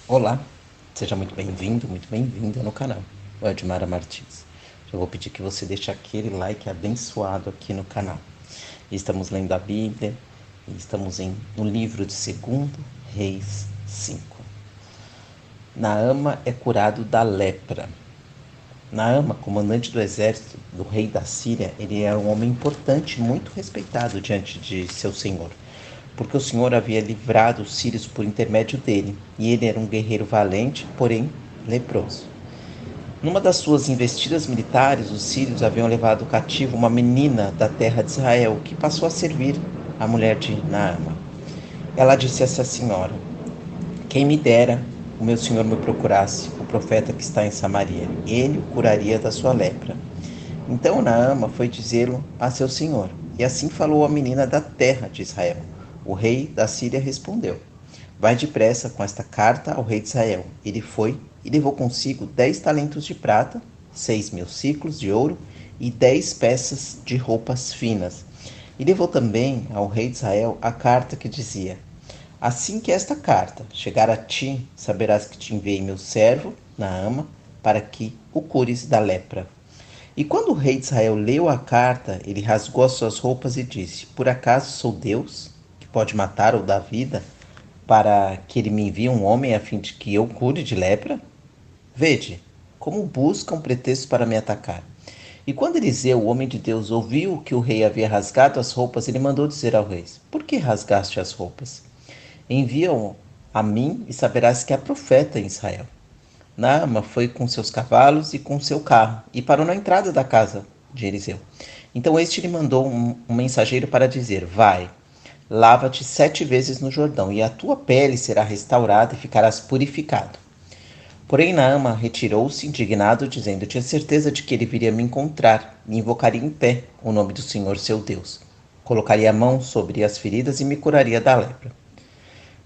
Olá, seja muito bem-vindo, muito bem-vinda no canal Edmara Martins. Já vou pedir que você deixe aquele like abençoado aqui no canal. Estamos lendo a Bíblia e estamos no livro de 2 Reis 5. Naama é curado da lepra. Naama, comandante do exército do rei da Síria, ele era um homem importante, muito respeitado diante de seu senhor, porque o Senhor havia livrado os sírios por intermédio dele, e ele era um guerreiro valente, porém leproso. Numa das suas investidas militares, os sírios haviam levado cativo uma menina da terra de Israel, que passou a servir a mulher de Naama. Ela disse a essa senhora: quem me dera o meu senhor me procurasse, o profeta que está em Samaria, ele o curaria da sua lepra. Então Naama foi dizê-lo a seu senhor, e assim falou a menina da terra de Israel. O rei da Síria respondeu: vai depressa com esta carta ao rei de Israel. Ele foi e levou consigo 10 talentos de prata, 6.000 siclos de ouro e 10 peças de roupas finas. E levou também ao rei de Israel a carta que dizia: assim que esta carta chegar a ti, saberás que te enviei meu servo, Naama, para que o cures da lepra. E quando o rei de Israel leu a carta, ele rasgou as suas roupas e disse: por acaso sou Deus, que pode matar ou dar vida, para que ele me envie um homem a fim de que eu cure de lepra? Vede, como buscam pretexto para me atacar. E quando Eliseu, o homem de Deus, ouviu que o rei havia rasgado as roupas, ele mandou dizer ao rei: por que rasgaste as roupas? Envia-o a mim e saberás que há profeta em Israel. Naama foi com seus cavalos e com seu carro e parou na entrada da casa de Eliseu. Então este lhe mandou um mensageiro para dizer: vai, lava-te 7 vezes no Jordão, e a tua pele será restaurada e ficarás purificado. Porém Naama retirou-se indignado, dizendo: tinha certeza de que ele viria me encontrar e invocaria em pé o nome do Senhor seu Deus. Colocaria a mão sobre as feridas e me curaria da lepra.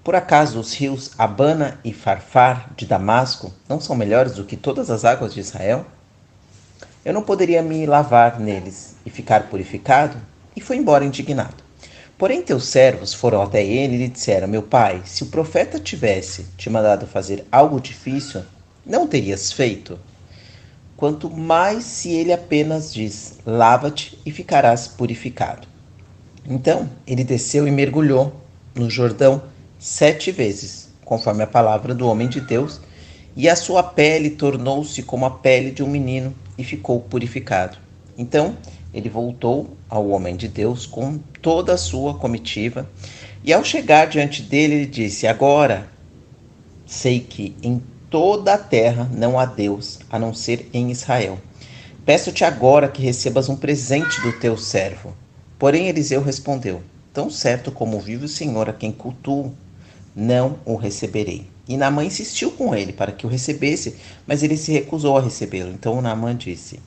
Por acaso os rios Abana e Farfar de Damasco não são melhores do que todas as águas de Israel? Eu não poderia me lavar neles e ficar purificado? E foi embora indignado. Porém teus servos foram até ele e lhe disseram: meu pai, se o profeta tivesse te mandado fazer algo difícil, não terias feito? Quanto mais se ele apenas diz: lava-te e ficarás purificado. Então ele desceu e mergulhou no Jordão 7 vezes, conforme a palavra do homem de Deus, e a sua pele tornou-se como a pele de um menino e ficou purificado. Então ele voltou ao homem de Deus com toda a sua comitiva, e ao chegar diante dele, ele disse: agora sei que em toda a terra não há Deus, a não ser em Israel. Peço-te agora que recebas um presente do teu servo. Porém Eliseu respondeu: tão certo como vive o Senhor a quem cultuo, não o receberei. E Naamã insistiu com ele para que o recebesse, mas ele se recusou a recebê-lo. Então Naamã disse: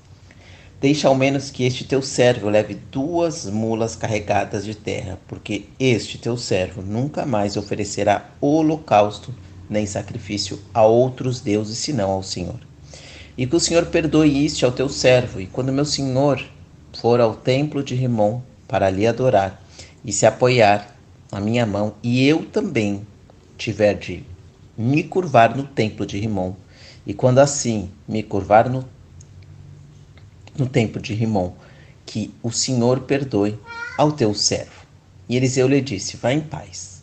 deixa ao menos que este teu servo leve 2 mulas carregadas de terra, porque este teu servo nunca mais oferecerá holocausto nem sacrifício a outros deuses senão ao Senhor. E que o Senhor perdoe isto ao teu servo, e quando meu senhor for ao templo de Rimom para lhe adorar e se apoiar na minha mão, e eu também tiver de me curvar no templo de Rimom, e quando assim me curvar no templo de Rimom, que o Senhor perdoe ao teu servo. E Eliseu lhe disse: vá em paz.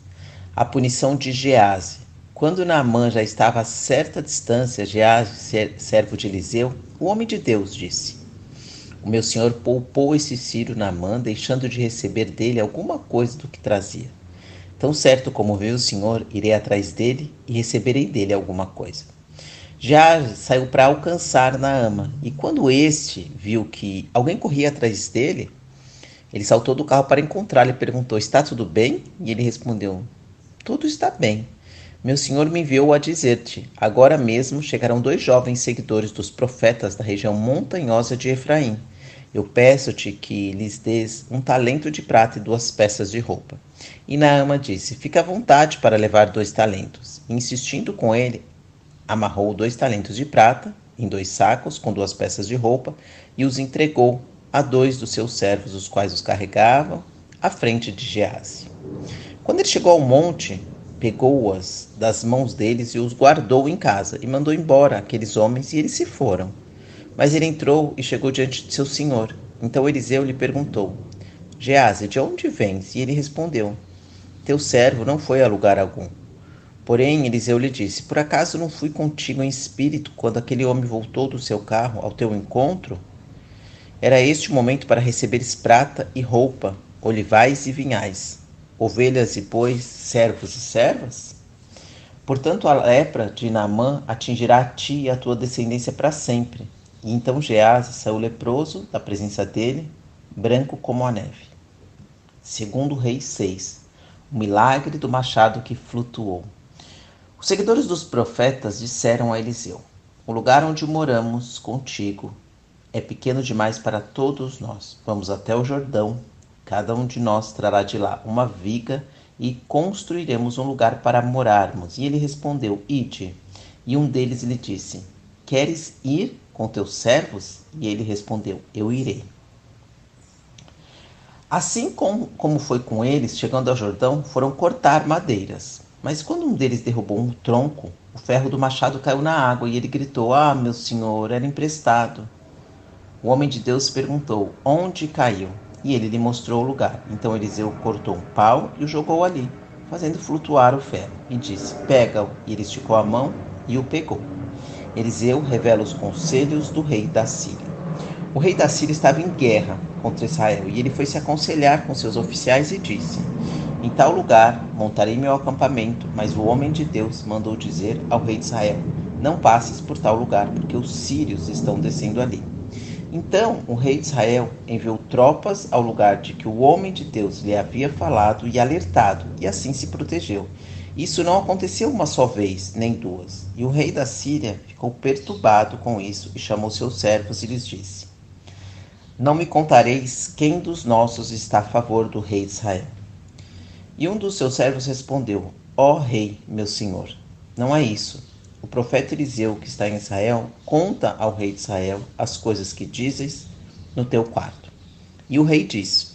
A punição de Gease. Quando Naamã já estava a certa distância, Gease, servo de Eliseu, o homem de Deus, disse: o meu senhor poupou esse sírio Naamã, deixando de receber dele alguma coisa do que trazia. Tão certo como veio o Senhor, irei atrás dele e receberei dele alguma coisa. Já saiu para alcançar Naama, e quando este viu que alguém corria atrás dele, ele saltou do carro para encontrá-lo e perguntou: está tudo bem? E ele respondeu: tudo está bem. Meu senhor me enviou a dizer-te: agora mesmo chegarão 2 jovens seguidores dos profetas da região montanhosa de Efraim. Eu peço-te que lhes des 1 talento de prata e 2 peças de roupa. E Naama disse: fica à vontade para levar 2 talentos. E, insistindo com ele, amarrou 2 talentos de prata em 2 sacos com 2 peças de roupa e os entregou a 2 dos seus servos, os quais os carregavam à frente de Gease. Quando ele chegou ao monte pegou-as das mãos deles e os guardou em casa, e mandou embora aqueles homens, e eles se foram. Mas ele entrou e chegou diante de seu senhor. Então Eliseu lhe perguntou: Gease, de onde vens? E ele respondeu: Teu servo não foi a lugar algum. Porém, Eliseu lhe disse: Por acaso não fui contigo em espírito quando aquele homem voltou do seu carro ao teu encontro? Era este o momento para receberes prata e roupa, olivais e vinhais, ovelhas e bois, servos e servas? Portanto, a lepra de Naamã atingirá a ti e a tua descendência para sempre. E então Gease saiu leproso da presença dele, branco como a neve. Segundo Reis 6, o milagre do machado que flutuou. Os seguidores dos profetas disseram a Eliseu: O lugar onde moramos contigo é pequeno demais para todos nós. Vamos até o Jordão. Cada um de nós trará de lá uma viga e construiremos um lugar para morarmos. E ele respondeu: Ide. E um deles lhe disse: Queres ir com teus servos? E ele respondeu: Eu irei. Assim como foi com eles, chegando ao Jordão, foram cortar madeiras. Mas quando um deles derrubou um tronco, o ferro do machado caiu na água e ele gritou: Ah, meu senhor, era emprestado. O homem de Deus perguntou: Onde caiu? E ele lhe mostrou o lugar. Então Eliseu cortou um pau e o jogou ali, fazendo flutuar o ferro. E disse: Pega-o. E ele esticou a mão e o pegou. Eliseu revela os conselhos do rei da Síria. O rei da Síria estava em guerra contra Israel e ele foi se aconselhar com seus oficiais e disse: Em tal lugar montarei meu acampamento. Mas o homem de Deus mandou dizer ao rei de Israel: Não passes por tal lugar, porque os sírios estão descendo ali. Então o rei de Israel enviou tropas ao lugar de que o homem de Deus lhe havia falado e alertado, e assim se protegeu. Isso não aconteceu uma só vez, nem duas. E o rei da Síria ficou perturbado com isso e chamou seus servos e lhes disse: Não me contareis quem dos nossos está a favor do rei de Israel. E um dos seus servos respondeu: Ó rei, meu senhor, não é isso. O profeta Eliseu, que está em Israel, conta ao rei de Israel as coisas que dizes no teu quarto. E o rei disse: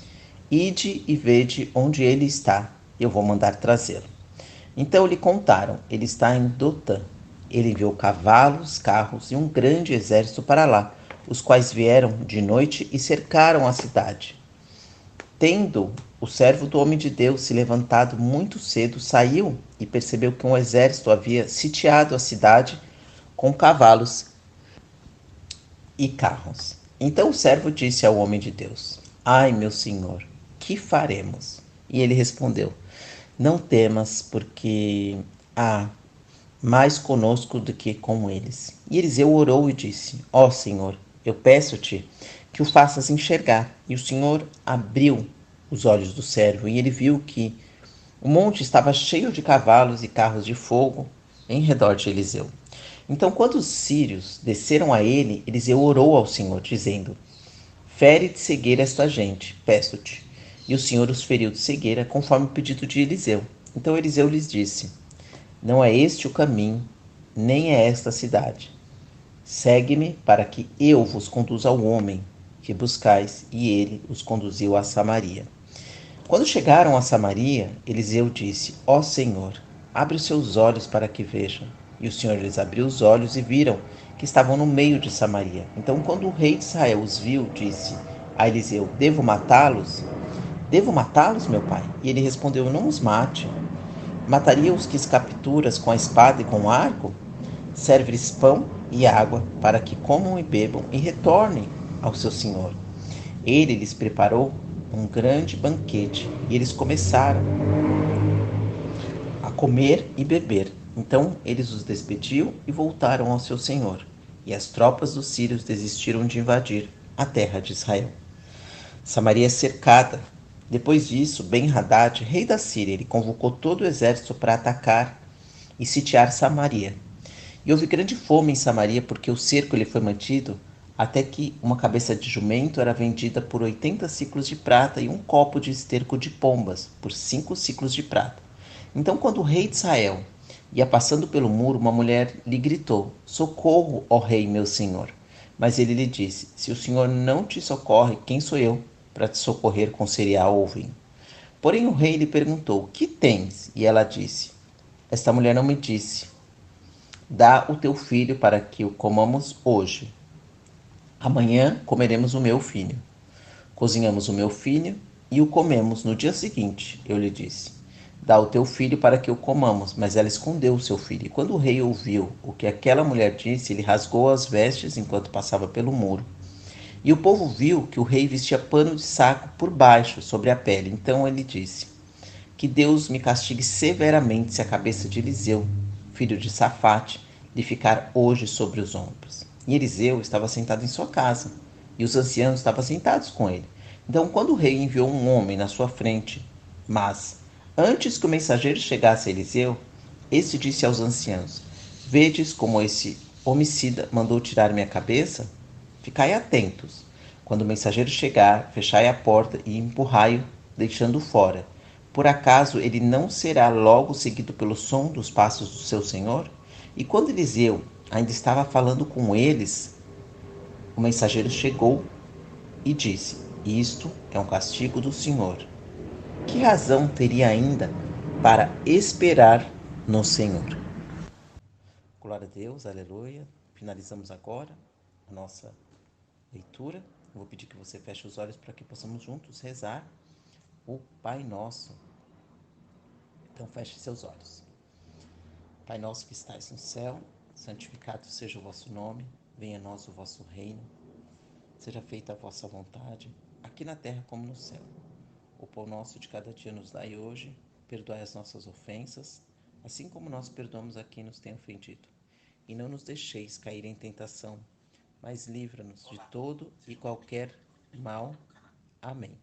Ide e vede onde ele está, eu vou mandar trazê-lo. Então lhe contaram: Ele está em Dotã. Ele enviou cavalos, carros e um grande exército para lá, os quais vieram de noite e cercaram a cidade. Tendo o servo do homem de Deus se levantado muito cedo, saiu e percebeu que um exército havia sitiado a cidade com cavalos e carros. Então o servo disse ao homem de Deus: Ai, meu senhor, que faremos? E ele respondeu: Não temas, porque há mais conosco do que com eles. E Eliseu orou e disse: Ó Senhor, eu peço-te que o faças enxergar. E o Senhor abriu os olhos do servo, e ele viu que o monte estava cheio de cavalos e carros de fogo em redor de Eliseu. Então, quando os sírios desceram a ele, Eliseu orou ao Senhor, dizendo: Fere de cegueira esta gente, peço-te. E o Senhor os feriu de cegueira, conforme o pedido de Eliseu. Então Eliseu lhes disse: Não é este o caminho, nem é esta a cidade. Segue-me para que eu vos conduza ao homem que buscais. E ele os conduziu a Samaria. Quando chegaram a Samaria, Eliseu disse: Ó Senhor, abre os seus olhos para que vejam. E o Senhor lhes abriu os olhos e viram que estavam no meio de Samaria. Então, quando o rei de Israel os viu, disse a Eliseu: Devo matá-los? Devo matá-los, meu pai? E ele respondeu: Não os mate. Mataria os que capturas com a espada e com o arco? Serve-lhes pão e água, para que comam e bebam e retornem ao seu senhor. Ele lhes preparou um grande banquete e eles começaram a comer e beber. Então eles os despediu e voltaram ao seu senhor. E as tropas dos sírios desistiram de invadir a terra de Israel. Samaria é cercada. Depois disso, Ben-Hadad, rei da Síria, ele convocou todo o exército para atacar e sitiar Samaria. E houve grande fome em Samaria, porque o cerco lhe foi mantido até que uma cabeça de jumento era vendida por 80 ciclos de prata e um copo de esterco de pombas por 5 ciclos de prata. Então, quando o rei de Israel ia passando pelo muro, uma mulher lhe gritou: Socorro, ó rei, meu senhor. Mas ele lhe disse: Se o senhor não te socorre, quem sou eu para te socorrer com cereal ou vinho? Porém o rei lhe perguntou: Que tens? E ela disse: Esta mulher não me disse: dá o teu filho para que o comamos hoje. Amanhã comeremos o meu filho. Cozinhamos o meu filho e o comemos no dia seguinte, eu lhe disse. Dá o teu filho para que o comamos. Mas ela escondeu o seu filho. E quando o rei ouviu o que aquela mulher disse, ele rasgou as vestes enquanto passava pelo muro. E o povo viu que o rei vestia pano de saco por baixo, sobre a pele. Então ele disse: que Deus me castigue severamente se a cabeça de Eliseu, filho de Safate, lhe ficar hoje sobre os ombros. E Eliseu estava sentado em sua casa, e os anciãos estavam sentados com ele. Então, quando o rei enviou um homem na sua frente, mas, antes que o mensageiro chegasse a Eliseu, este disse aos anciãos: vedes como esse homicida mandou tirar minha cabeça? Ficai atentos. Quando o mensageiro chegar, fechai a porta e empurrai-o, deixando-o fora. Por acaso ele não será logo seguido pelo som dos passos do seu senhor? E quando Eliseu ainda estava falando com eles, o mensageiro chegou e disse: isto é um castigo do Senhor. Que razão teria ainda para esperar no Senhor? Glória a Deus, aleluia. Finalizamos agora a nossa leitura. Eu vou pedir que você feche os olhos para que possamos juntos rezar o Pai Nosso. Então feche seus olhos. Pai nosso que estais no céu, santificado seja o vosso nome, venha a nós o vosso reino, seja feita a vossa vontade, aqui na terra como no céu. O pão nosso de cada dia nos dai hoje, perdoai as nossas ofensas, assim como nós perdoamos a quem nos tem ofendido. E não nos deixeis cair em tentação, mas livra-nos de todo e qualquer mal. Amém.